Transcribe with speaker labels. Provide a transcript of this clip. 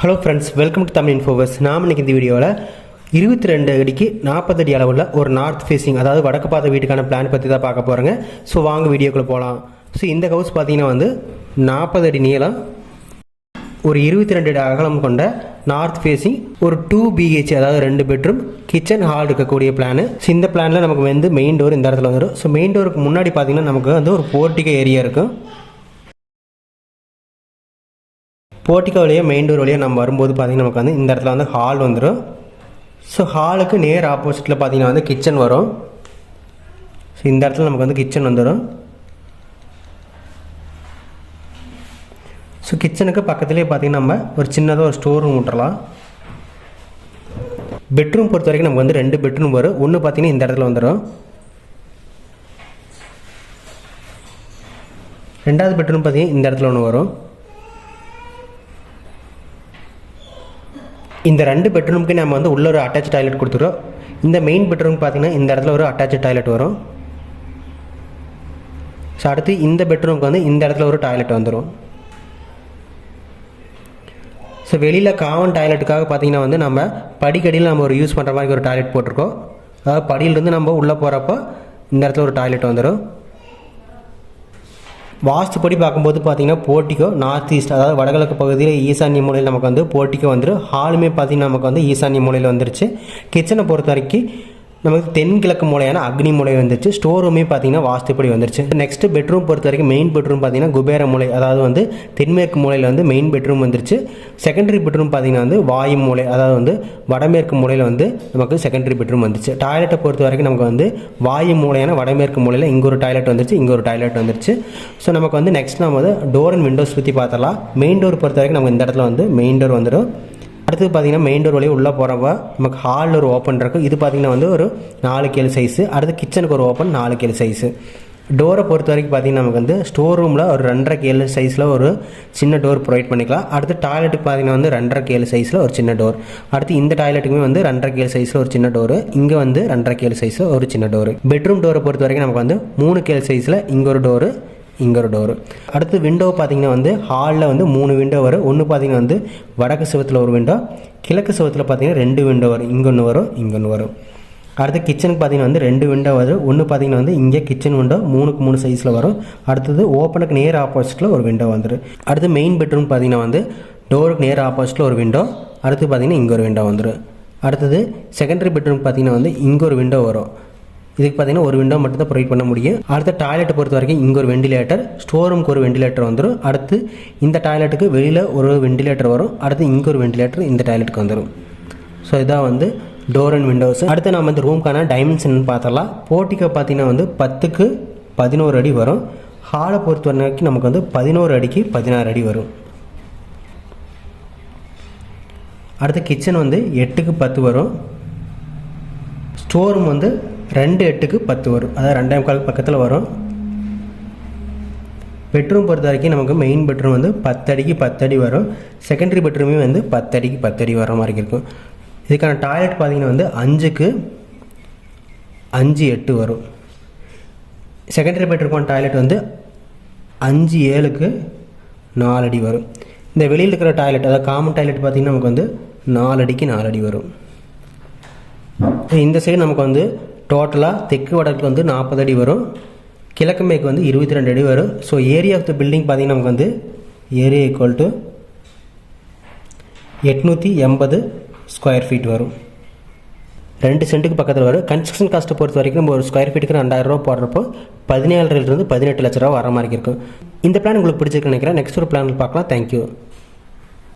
Speaker 1: Hello friends, welcome to Tamil இன்ஃபோவர்ஸ். நாம் இன்றைக்கி இந்த வீடியோவில் 22 அடிக்கு 40 அடி அளவுள்ள ஒரு நார்த் ஃபேஸிங், அதாவது வடக்கு பார்த்த வீட்டுக்கான பிளான் பற்றி தான் பார்க்க போகிறேங்க. ஸோ வாங்க வீடியோக்குள்ளே போகலாம். ஸோ இந்த ஹவுஸ் பார்த்தீங்கன்னா 40 அடி நீளம், ஒரு 22 அடி அகலம் கொண்ட நார்த் ஃபேஸிங், ஒரு 2 BH, அதாவது 2 பெட்ரூம் கிச்சன் ஹால் இருக்கக்கூடிய பிளான். ஸோ இந்த பிளானில் நமக்கு மெயின் டோர் இந்த இடத்துல வந்துடும். ஸோ மெயின் டோருக்கு முன்னாடி பார்த்தீங்கன்னா நமக்கு ஒரு போர்ட்டிகோ ஏரியா இருக்கும். போர்ட்டிகோ வழியாக மெயின் டோர் வழியாக நம்ம வரும்போது பார்த்திங்கன்னா நமக்கு இந்த இடத்துல ஹால் வந்துடும். ஸோ ஹாலுக்கு நேர் ஆப்போசிட்டில் பார்த்திங்கன்னா கிச்சன் வரும். ஸோ இந்த இடத்துல நமக்கு கிச்சன் வந்துடும். ஸோ கிச்சனுக்கு பக்கத்துலேயே பார்த்திங்கன்னா நம்ம ஒரு சின்னதாக ஒரு ஸ்டோர் ரூம் விட்டுறலாம். பெட்ரூம் பொறுத்த வரைக்கும் நமக்கு 2 பெட்ரூம் வரும். ஒன்று பார்த்திங்கன்னா இந்த இடத்துல வந்துடும். ரெண்டாவது பெட்ரூம் பார்த்திங்கன்னா இந்த இடத்துல ஒன்று வரும். இந்த 2 பெட்ரூமுக்கு நம்ம உள்ள ஒரு அட்டாச் டாய்லெட் கொடுத்துருவோம். இந்த மெயின் பெட்ரூம் பார்த்திங்கன்னா இந்த இடத்துல ஒரு அட்டாச் டாய்லெட் வரும். ஸோ அடுத்து இந்த பெட்ரூமுக்கு இந்த இடத்துல ஒரு டாய்லெட் வந்துடும். ஸோ வெளியில் காமன் டாய்லெட்டுக்காக பார்த்திங்கன்னா நம்ம படிக்கடியில் நம்ம ஒரு யூஸ் பண்ணுற மாதிரி ஒரு டாய்லெட் போட்டிருக்கோம். அதாவது படியிலிருந்து நம்ம உள்ளே போகிறப்போ இந்த இடத்துல ஒரு டாய்லெட் வந்துடும். வாஸ்துப்படி பார்க்கும்போது பார்த்திங்கன்னா போர்ட்டிகோ நார்த் ஈஸ்ட், அதாவது வடகிழக்கு பகுதியில் ஈசான்ய மூலையில் நமக்கு போர்ட்டிகோ வந்துடும். ஹாலுமே பார்த்திங்கன்னா நமக்கு ஈசான்ய மூலையில் வந்துருச்சு. கிச்சனை பொறுத்த வரைக்கும் நமக்கு தென்கிழக்கு மூலையான அக்னி மூலை வந்துருச்சு. ஸ்டோர் ரூமே பார்த்திங்கன்னா வாஸ்துப்படி வந்துருச்சு. நெக்ஸ்ட்டு பெட்ரூம் பொறுத்த வரைக்கும் மெயின் பெட்ரூம் பார்த்திங்கன்னா குபேர மூலை, அதாவது தென்மேற்கு மூலையில் மெயின் பெட்ரூம் வந்துருச்சு. செகண்டரி பெட்ரூம் பார்த்திங்கன்னா வாயு மூலை, அதாவது வடமேற்கு மூலையில் நமக்கு செகண்டரி பெட்ரூம் வந்துருச்சு. டாய்லெட்டை பொறுத்த வரைக்கும் நமக்கு வாயு மூலையான வடமேற்கு மூலையில் இங்கே ஒரு டாய்லெட் வந்துருச்சு, இங்கே ஒரு டாய்லெட் வந்துருச்சு. ஸோ நமக்கு நெக்ஸ்ட் நம்ம டோர் அண்ட் விண்டோஸ் பற்றி பார்த்தலாம். மெயின் டோர் பொறுத்த வரைக்கும் நமக்கு இந்த இடத்துல மெயின் டோர் வந்துடும். அடுத்து பார்த்திங்கன்னா மெயின் டோர் வழியாக உள்ளே போகிறப்ப நமக்கு ஹாலில் ஒரு ஓப்பன் இருக்கும். இது பார்த்திங்கன்னா ஒரு 4 சைஸு. அடுத்து கிச்சனுக்கு ஒரு ஓப்பன் 4 சைஸு. டோரை பொறுத்த வரைக்கும் பார்த்திங்கன்னா நமக்கு ஸ்டோர் ரூமில் ஒரு 2.5 சைஸில் ஒரு சின்ன டோர் ப்ரொவைட் பண்ணிக்கலாம். அடுத்து டாய்லெட்டுக்கு பார்த்திங்கன்னா 2.5 சைஸில் ஒரு சின்ன டோர். அடுத்து இந்த டாய்லெட்டுக்குமே 2.5 சைஸில் ஒரு சின்ன டோரு, இங்கே 2.5 சைஸில் ஒரு சின்ன டோரு. பெட்ரூம் டோரை பொறுத்த வரைக்கும் நமக்கு 3 சைஸில் இங்கே ஒரு டோரு, இங்கே ஒரு டோரு. அடுத்து விண்டோ பார்த்திங்கன்னா ஹாலில் 3 விண்டோ வரும். ஒன்று பார்த்திங்கன்னா வடக்கு சுவத்தில் ஒரு விண்டோ, கிழக்கு சுவத்தில் பார்த்திங்கன்னா 2 விண்டோ வரும். இங்கே ஒன்று வரும், இங்கே ஒன்று வரும். அடுத்து கிச்சனுக்கு பார்த்திங்கன்னா 2 விண்டோ வரும். ஒன்று பார்த்திங்கன்னா இங்கே கிச்சன் விண்டோ 3x3 சைஸில் வரும். அடுத்தது ஓப்பனுக்கு நேர் ஆப்போசிட்டில் ஒரு விண்டோ வந்துடும். அடுத்து மெயின் பெட்ரூம் பார்த்திங்கன்னா டோருக்கு நேர் ஆப்போசிட்டில் ஒரு விண்டோ. அடுத்து பார்த்திங்கன்னா இங்கே ஒரு விண்டோ வந்துடும். அடுத்தது செகண்டரி பெட்ரூம் பார்த்திங்கன்னா இங்கே ஒரு விண்டோ வரும். இதுக்கு பார்த்திங்கன்னா ஒரு விண்டோ மட்டும் தான் ப்ரொவைட் பண்ண முடியும். அடுத்த டாய்லெட்டை பொறுத்த வரைக்கும் இங்கே ஒரு வெண்டிலேட்டர், ஸ்டோர் ரூமுக்கு ஒரு வெண்டிலேட்டர் வந்துடும். அடுத்து இந்த டாய்லெட்டுக்கு வெளியில் ஒரு வெண்டிலேட்டர் வரும். அடுத்து இங்கே ஒரு வெண்டிலேட்டர் இந்த டாய்லெட்டுக்கு வந்துடும். ஸோ இதான் டோர் அண்ட் விண்டோஸ். அடுத்து நம்ம ரூமுக்கான டைமென்ஷன் பார்த்தலாம். போர்ட்டிகோ பார்த்திங்கன்னா 10க்கு 11 அடி வரும். ஹாலை பொறுத்த வரைக்கும் நமக்கு 11 அடிக்கு 16 அடி வரும். அடுத்து கிச்சன் 8க்கு 10 வரும். ஸ்டோர் ரூம் 2.8க்கு 10 வரும், அதாவது 2.25 பக்கத்தில் வரும். பெட்ரூம் பொறுத்த வரைக்கும் நமக்கு மெயின் பெட்ரூம் 10 அடிக்கு 10 அடி வரும். செகண்டரி பெட்ரூமே 10 அடிக்கு 10 அடி வர மாதிரி இருக்கும். இதுக்கான டாய்லெட் பார்த்திங்கன்னா 5க்கு 5.8 வரும். செகண்டரி பெட்ரூமான டாய்லெட் 5.7க்கு 4 அடி வரும். இந்த வெளியில் இருக்கிற டாய்லெட், அதாவது காமன் டாய்லெட் பார்த்திங்கன்னா நமக்கு 4 அடிக்கு 4 அடி வரும். இந்த சைடு நமக்கு டோட்டலாக தெற்கு வடக்கு 40 அடி வரும். கிழக்கு மேற்கு 22 அடி வரும். So area of the building பார்த்திங்கன்னா நமக்கு area equal to 880 square feet வரும். 2 சென்ட்டுக்கு பக்கத்தில் வரும். கன்ஸ்ட்ரக்ஷன் காஸ்ட்டை பொறுத்த வரைக்கும் நம்ம ஒரு ஸ்கொயர் ஃபீட்டுக்கு 2000 ரூபா போடுறப்போ 17 18 லட்ச ரூபா வர மாதிரி இருக்கும். இந்த பிளான் உங்களுக்கு பிடிச்சிருக்கு நினைக்கிறேன். நெக்ஸ்ட் ஒரு பிளான் பார்க்கலாம். தேங்க்யூ.